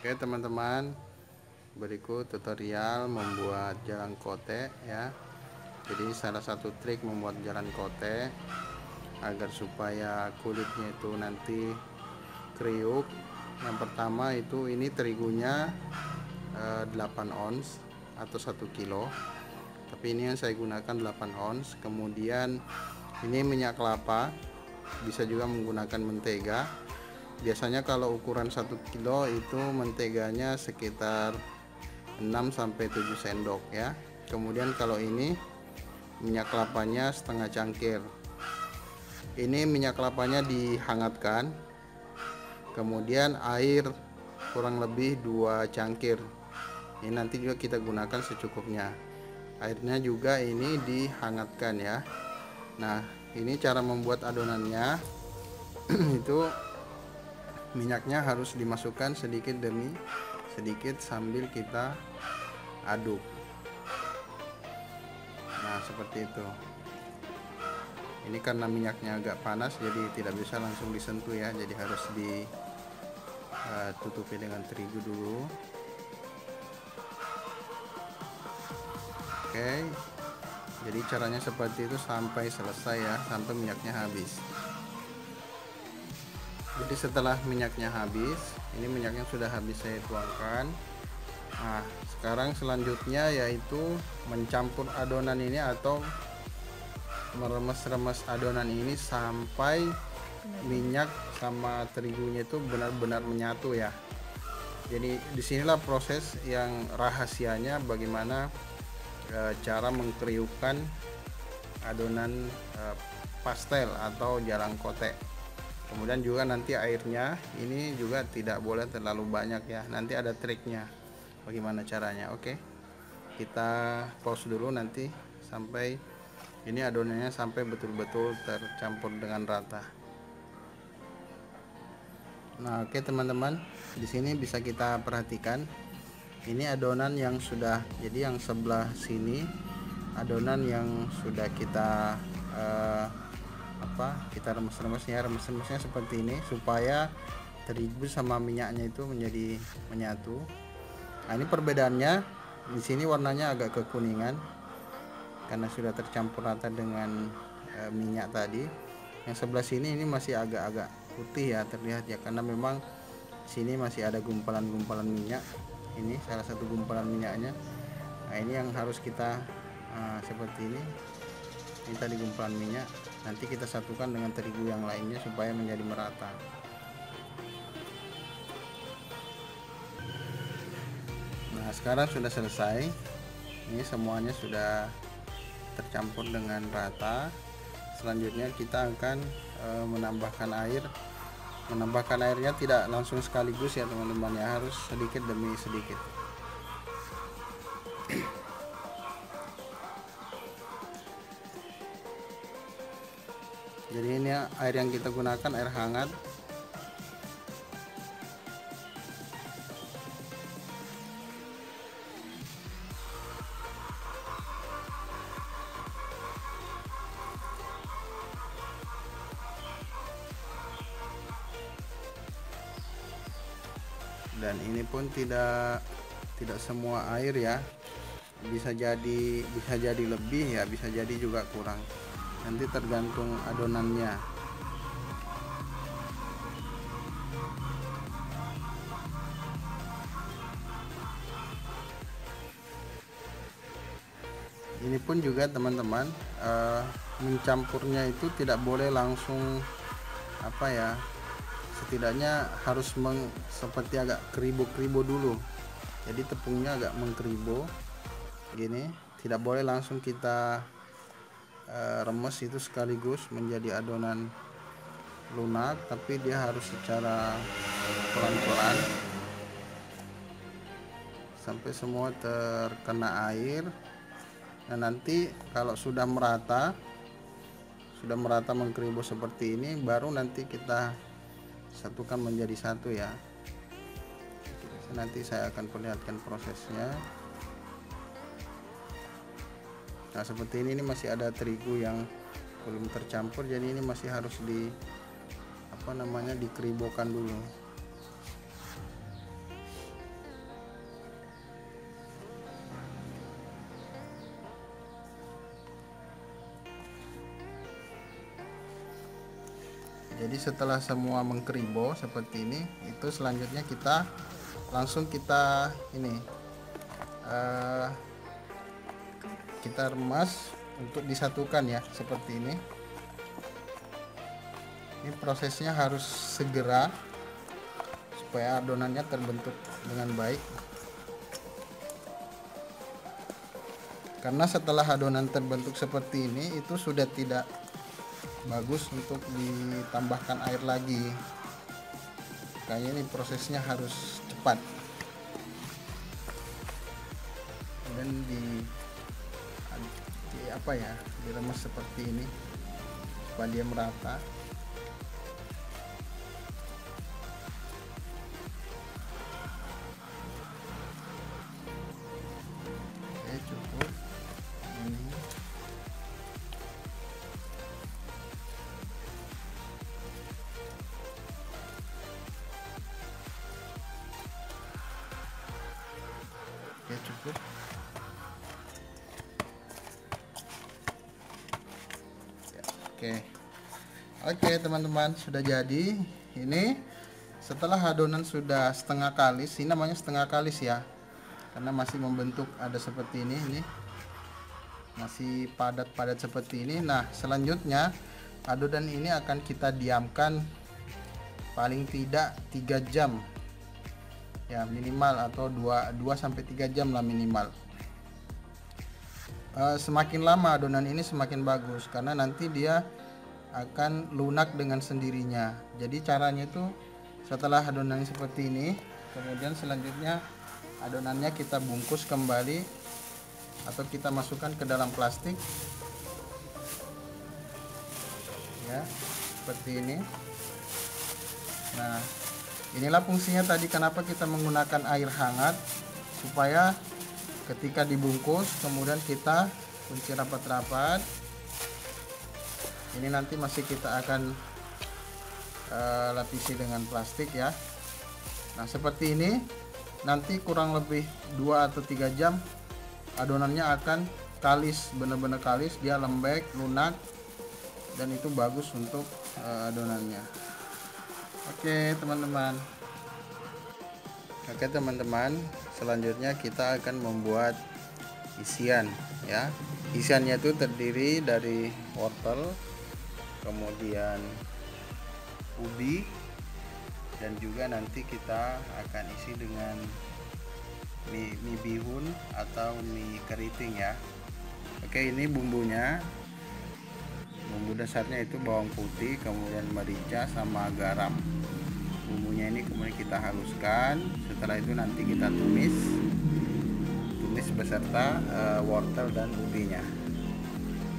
Oke teman-teman, berikut tutorial membuat jalan kote ya. Jadi salah satu trik membuat jalan kote agar supaya kulitnya itu nanti kriuk. Yang pertama itu ini terigunya 8 ons atau 1 kilo, tapi ini yang saya gunakan 8 ons. Kemudian ini minyak kelapa, bisa juga menggunakan mentega. Biasanya kalau ukuran 1 kilo itu menteganya sekitar 6-7 sendok ya. Kemudian kalau ini minyak kelapanya setengah cangkir. Ini minyak kelapanya dihangatkan, kemudian air kurang lebih 2 cangkir. Ini nanti juga kita gunakan secukupnya. Airnya juga ini dihangatkan ya. Nah, ini cara membuat adonannya. Itu minyaknya harus dimasukkan sedikit demi sedikit sambil kita aduk. Nah, seperti itu. Ini karena minyaknya agak panas, jadi tidak bisa langsung disentuh ya, jadi harus ditutupi dengan terigu dulu. Oke, jadi caranya seperti itu sampai selesai ya, sampai minyaknya habis. Jadi setelah minyaknya habis, ini minyaknya sudah habis saya tuangkan. Nah, sekarang selanjutnya yaitu mencampur adonan ini atau meremes-remes adonan ini sampai minyak sama terigunya itu benar-benar menyatu ya. Jadi disinilah proses yang rahasianya bagaimana cara mengkriukkan adonan pastel atau jalang kote. Kemudian juga nanti airnya ini juga tidak boleh terlalu banyak ya, nanti ada triknya bagaimana caranya. Oke, kita pause dulu nanti sampai ini adonannya sampai betul-betul tercampur dengan rata. Nah, oke teman-teman, di sini bisa kita perhatikan ini adonan yang sudah, jadi yang sebelah sini adonan yang sudah kita kita remes-remesnya seperti ini supaya terigu sama minyaknya itu menjadi menyatu. Nah, ini perbedaannya, di sini warnanya agak kekuningan karena sudah tercampur rata dengan minyak tadi. Yang sebelah sini ini masih agak-agak putih ya, terlihat ya, karena memang sini masih ada gumpalan-gumpalan minyak. Ini salah satu gumpalan minyaknya. Nah, ini yang harus kita seperti ini tadi gumpalan minyak, nanti kita satukan dengan terigu yang lainnya supaya menjadi merata. Nah, sekarang sudah selesai, ini semuanya sudah tercampur dengan rata. Selanjutnya kita akan menambahkan air. Menambahkan airnya tidak langsung sekaligus ya teman-teman ya, harus sedikit demi sedikit. Jadi ini air yang kita gunakan air hangat. Dan ini pun tidak semua air ya. Bisa jadi lebih ya, bisa jadi juga kurang. Nanti tergantung adonannya. Ini pun juga teman-teman, mencampurnya itu tidak boleh langsung setidaknya harus seperti agak keribo-keribo dulu. Jadi tepungnya agak mengkeribo gini, tidak boleh langsung kita remes itu sekaligus menjadi adonan lunak, tapi dia harus secara pelan-pelan sampai semua terkena air. Nah, nanti kalau sudah merata mengkeribo seperti ini, baru nanti kita satukan menjadi satu ya. Nanti saya akan perlihatkan prosesnya. Nah, seperti ini masih ada terigu yang belum tercampur, jadi ini masih harus dikeribokan dulu. Jadi setelah semua mengkeribo seperti ini, itu selanjutnya kita langsung kita kita remas untuk disatukan ya, seperti ini. Ini prosesnya harus segera supaya adonannya terbentuk dengan baik. Karena setelah adonan terbentuk seperti ini, itu sudah tidak bagus untuk ditambahkan air lagi. Kayaknya ini prosesnya harus cepat. Dan diremas seperti ini supaya dia merata. Oke, cukup ini. Oke, cukup. Oke teman-teman, sudah jadi. Ini setelah adonan sudah setengah kalis, ini namanya setengah kalis ya, karena masih membentuk ada seperti ini masih padat-padat seperti ini. Nah, selanjutnya adonan ini akan kita diamkan paling tidak 3 jam ya, minimal, atau 2 sampai 3 jam lah minimal. Semakin lama adonan ini semakin bagus, karena nanti dia akan lunak dengan sendirinya. Jadi caranya itu setelah adonannya seperti ini, kemudian selanjutnya adonannya kita bungkus kembali atau kita masukkan ke dalam plastik ya, seperti ini. Nah, inilah fungsinya tadi kenapa kita menggunakan air hangat, supaya ketika dibungkus kemudian kita kunci rapat-rapat. Ini nanti masih kita akan lapisi dengan plastik ya. Nah, seperti ini nanti kurang lebih 2 atau 3 jam adonannya akan kalis, benar-benar kalis, dia lembek, lunak, dan itu bagus untuk adonannya. Oke teman-teman. Oke teman-teman, selanjutnya kita akan membuat isian ya. Isiannya itu terdiri dari wortel, kemudian ubi, dan juga nanti kita akan isi dengan mie bihun atau mie keriting ya. Oke, ini bumbunya. Bumbu dasarnya itu bawang putih, kemudian merica sama garam. Bumbunya ini kemudian kita haluskan. Setelah itu nanti kita tumis beserta wortel dan ubinya.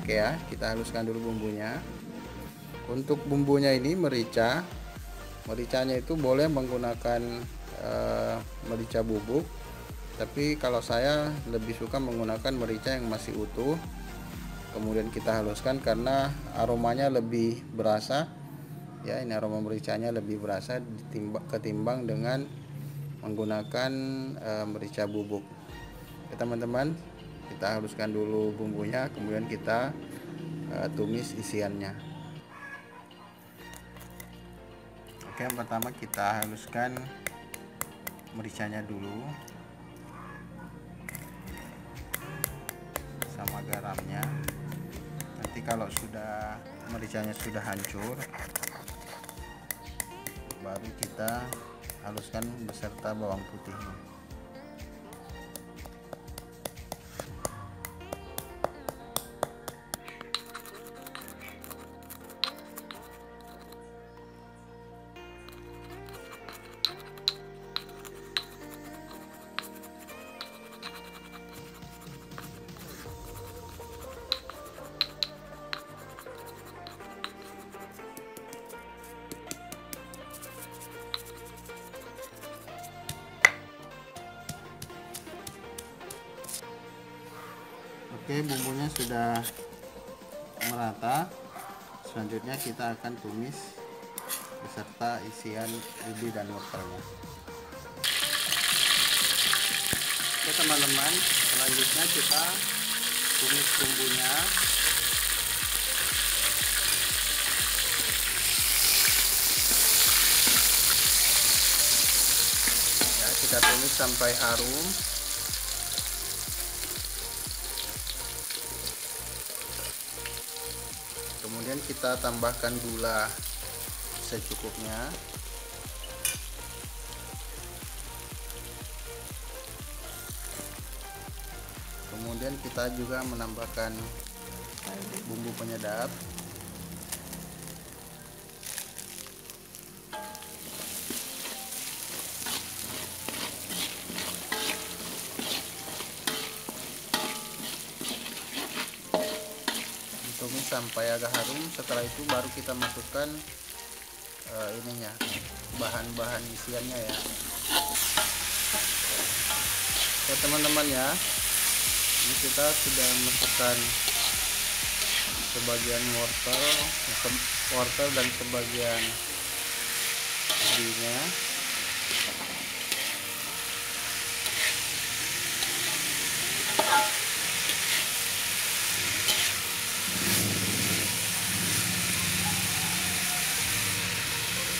Oke ya, kita haluskan dulu bumbunya. Untuk bumbunya ini mericanya itu boleh menggunakan merica bubuk, tapi kalau saya lebih suka menggunakan merica yang masih utuh. Kemudian kita haluskan karena aromanya lebih berasa ya, ini aroma mericanya lebih berasa ketimbang dengan menggunakan merica bubuk. Ya teman-teman, kita haluskan dulu bumbunya, kemudian kita tumis isiannya. Oke, yang pertama kita haluskan mericanya dulu sama garamnya. Nanti kalau sudah mericanya sudah hancur, baru kita haluskan beserta bawang putihnya. Oke, bumbunya sudah merata. Selanjutnya kita akan tumis beserta isian ubi dan wortelnya. Oke teman-teman, selanjutnya kita tumis bumbunya. kita tumis sampai harum. Kemudian kita tambahkan gula secukupnya. Kemudian kita juga menambahkan bumbu penyedap. Tumis sampai agak harum. Setelah itu baru kita masukkan bahan-bahan isiannya ya. Oke teman-teman ya, ini kita sudah masukkan sebagian wortel dan sebagian ubinya.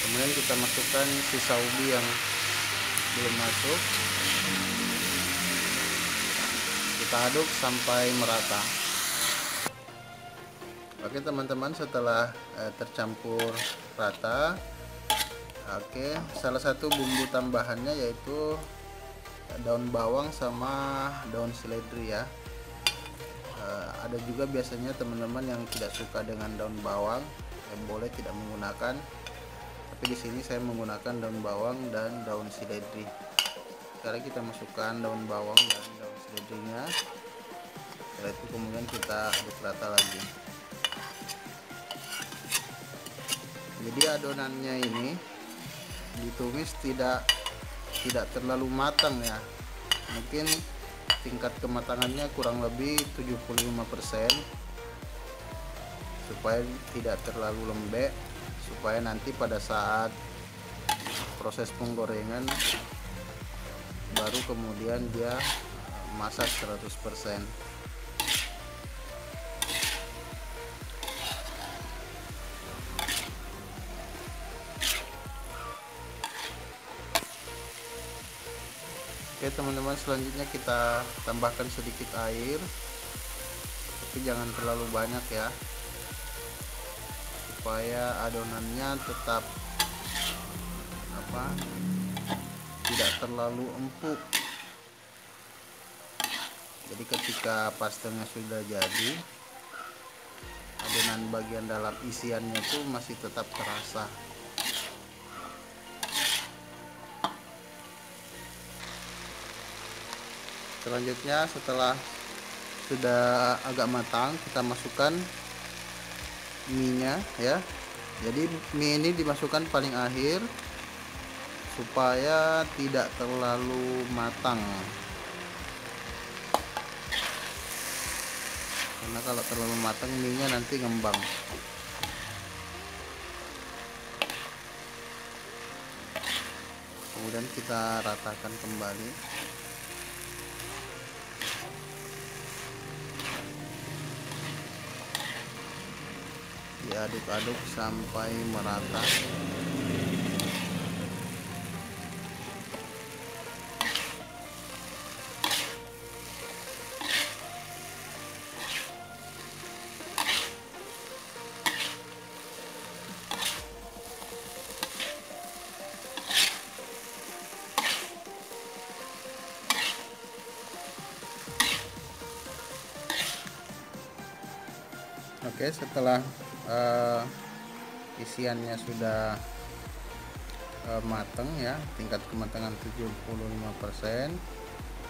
Kemudian kita masukkan sisa ubi yang belum masuk. Kita aduk sampai merata. Oke teman-teman, setelah tercampur rata, salah satu bumbu tambahannya yaitu daun bawang sama daun seledri ya. Ada juga biasanya teman-teman yang tidak suka dengan daun bawang, boleh tidak menggunakan. Tapi di sini saya menggunakan daun bawang dan daun seledri. Sekarang kita masukkan daun bawang dan daun seledrinya. Setelah itu kemudian kita aduk rata lagi. Jadi adonannya ini ditumis tidak terlalu matang ya. Mungkin tingkat kematangannya kurang lebih 75%, supaya tidak terlalu lembek, supaya nanti pada saat proses penggorengan baru kemudian dia masak 100%. Oke teman-teman, selanjutnya kita tambahkan sedikit air, tapi jangan terlalu banyak ya, supaya adonannya tetap tidak terlalu empuk. Jadi ketika pastelnya sudah jadi, adonan bagian dalam isiannya itu masih tetap terasa. Selanjutnya setelah sudah agak matang, kita masukkan mie-nya ya. Jadi mie ini dimasukkan paling akhir supaya tidak terlalu matang. Karena kalau terlalu matang mie-nya nanti ngembang. Kemudian kita ratakan kembali. Diaduk-aduk sampai merata. Oke, setelah isiannya sudah matang ya, tingkat kematangan 75%.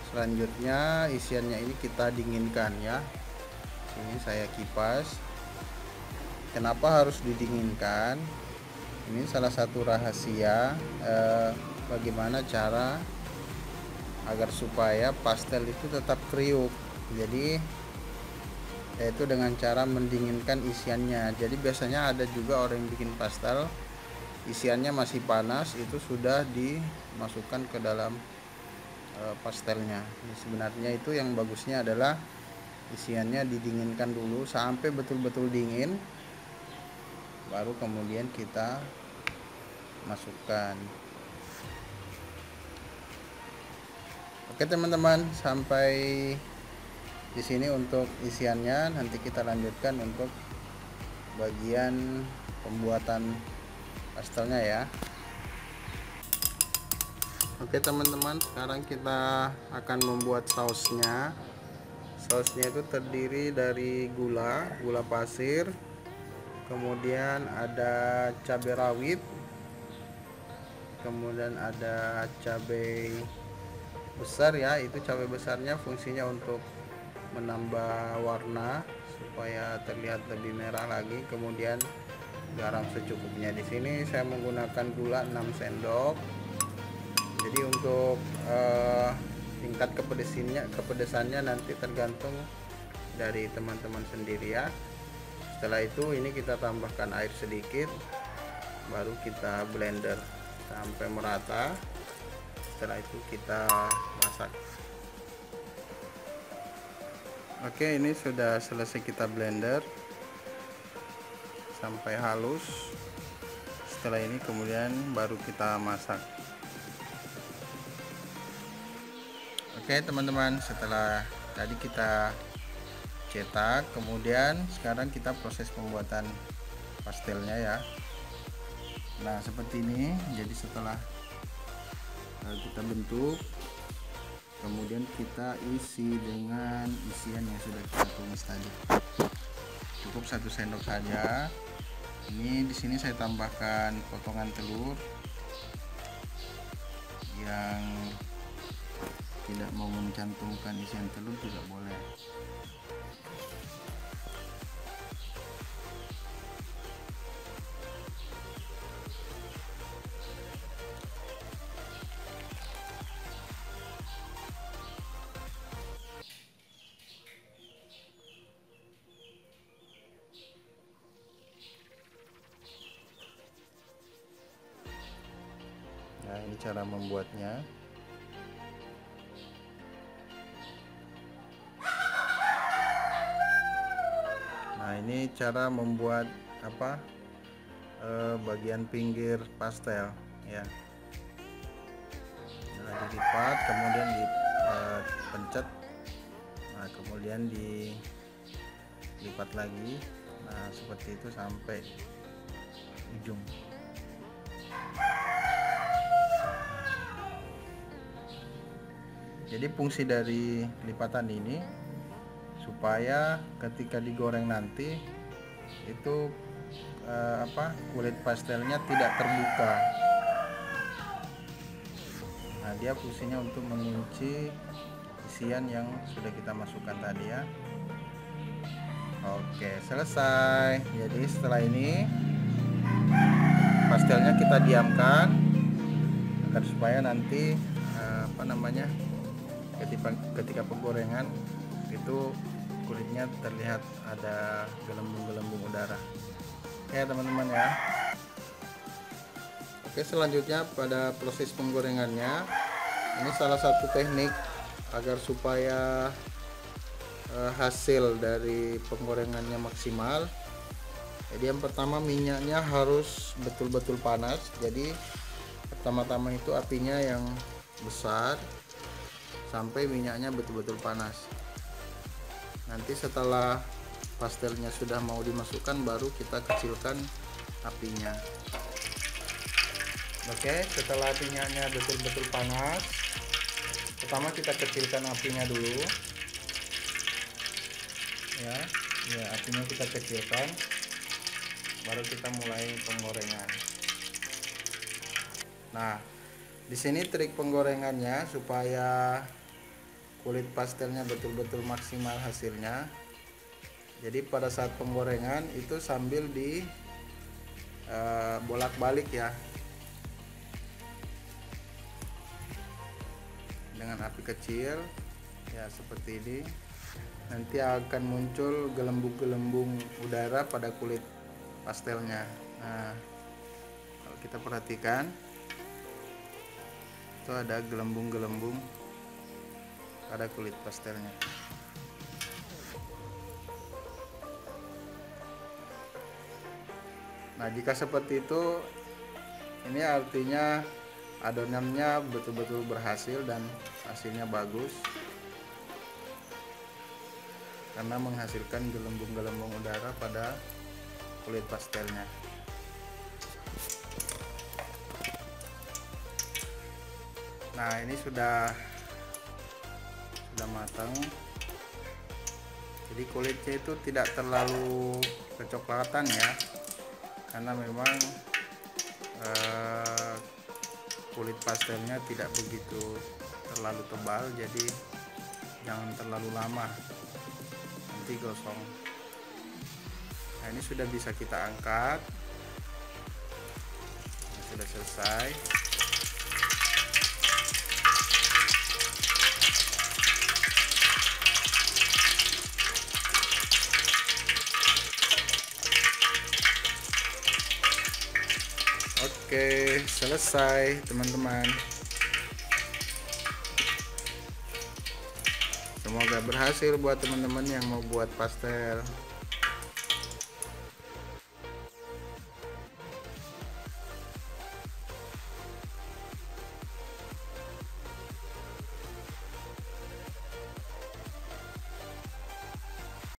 Selanjutnya isiannya ini kita dinginkan ya. Ini saya kipas. Kenapa harus didinginkan? Ini salah satu rahasia bagaimana cara agar supaya pastel itu tetap kriuk. Jadi yaitu dengan cara mendinginkan isiannya. Jadi biasanya ada juga orang yang bikin pastel isiannya masih panas, itu sudah dimasukkan ke dalam pastelnya. Sebenarnya itu yang bagusnya adalah isiannya didinginkan dulu sampai betul-betul dingin, baru kemudian kita masukkan. Oke teman-teman, sampai di sini untuk isiannya. Nanti kita lanjutkan untuk bagian pembuatan pastelnya ya. Oke teman-teman, sekarang kita akan membuat sausnya. Sausnya itu terdiri dari gula pasir, kemudian ada cabai rawit, kemudian ada cabai besar ya. Itu cabai besarnya fungsinya untuk menambah warna supaya terlihat lebih merah lagi. Kemudian garam secukupnya. Di sini saya menggunakan gula 6 sendok. Jadi untuk tingkat kepedesannya nanti tergantung dari teman-teman sendiri ya. Setelah itu ini kita tambahkan air sedikit, baru kita blender sampai merata. Setelah itu kita masak. Oke, ini sudah selesai kita blender sampai halus. Setelah ini kemudian baru kita masak. Oke teman-teman, setelah tadi kita cetak, kemudian sekarang kita proses pembuatan pastelnya ya. Nah seperti ini. Jadi setelah kita bentuk, kemudian kita isi dengan isian yang sudah kita tumis tadi. Cukup 1 sendok saja. Ini di sini saya tambahkan potongan telur. Yang tidak mau mencantumkan isian telur juga boleh. Nah ini cara membuatnya. Nah ini cara membuat bagian pinggir pastel ya. Nah, dilipat, kemudian dipencet, nah kemudian dilipat lagi. Nah seperti itu sampai ujung. Jadi fungsi dari lipatan ini supaya ketika digoreng nanti itu kulit pastelnya tidak terbuka. Nah dia fungsinya untuk mengunci isian yang sudah kita masukkan tadi ya. Oke, selesai. Jadi setelah ini pastelnya kita diamkan agar supaya nanti ketika penggorengan itu kulitnya terlihat ada gelembung-gelembung udara. Oke teman-teman ya. Oke, selanjutnya pada proses penggorengannya, ini salah satu teknik agar supaya hasil dari penggorengannya maksimal. Jadi yang pertama, minyaknya harus betul-betul panas. Jadi pertama-tama itu apinya yang besar sampai minyaknya betul-betul panas. Nanti setelah pastelnya sudah mau dimasukkan, baru kita kecilkan apinya. Oke, setelah minyaknya betul-betul panas, pertama kita kecilkan apinya dulu ya. Apinya kita kecilkan, baru kita mulai penggorengan. Nah di sini trik penggorengannya supaya kulit pastelnya betul-betul maksimal hasilnya. Jadi pada saat penggorengan itu sambil di bolak-balik ya, dengan api kecil ya, seperti ini. Nanti akan muncul gelembung-gelembung udara pada kulit pastelnya. Nah kalau kita perhatikan, itu ada gelembung-gelembung pada kulit pastelnya. Nah jika seperti itu, ini artinya adonannya betul-betul berhasil dan hasilnya bagus karena menghasilkan gelembung-gelembung udara pada kulit pastelnya. Nah, ini sudah matang. Jadi kulitnya itu tidak terlalu kecoklatan ya, karena memang kulit pastelnya tidak begitu terlalu tebal, jadi jangan terlalu lama, nanti gosong. Nah, ini sudah bisa kita angkat. Ini sudah selesai. Oke, selesai teman-teman. Semoga berhasil buat teman-teman yang mau buat pastel.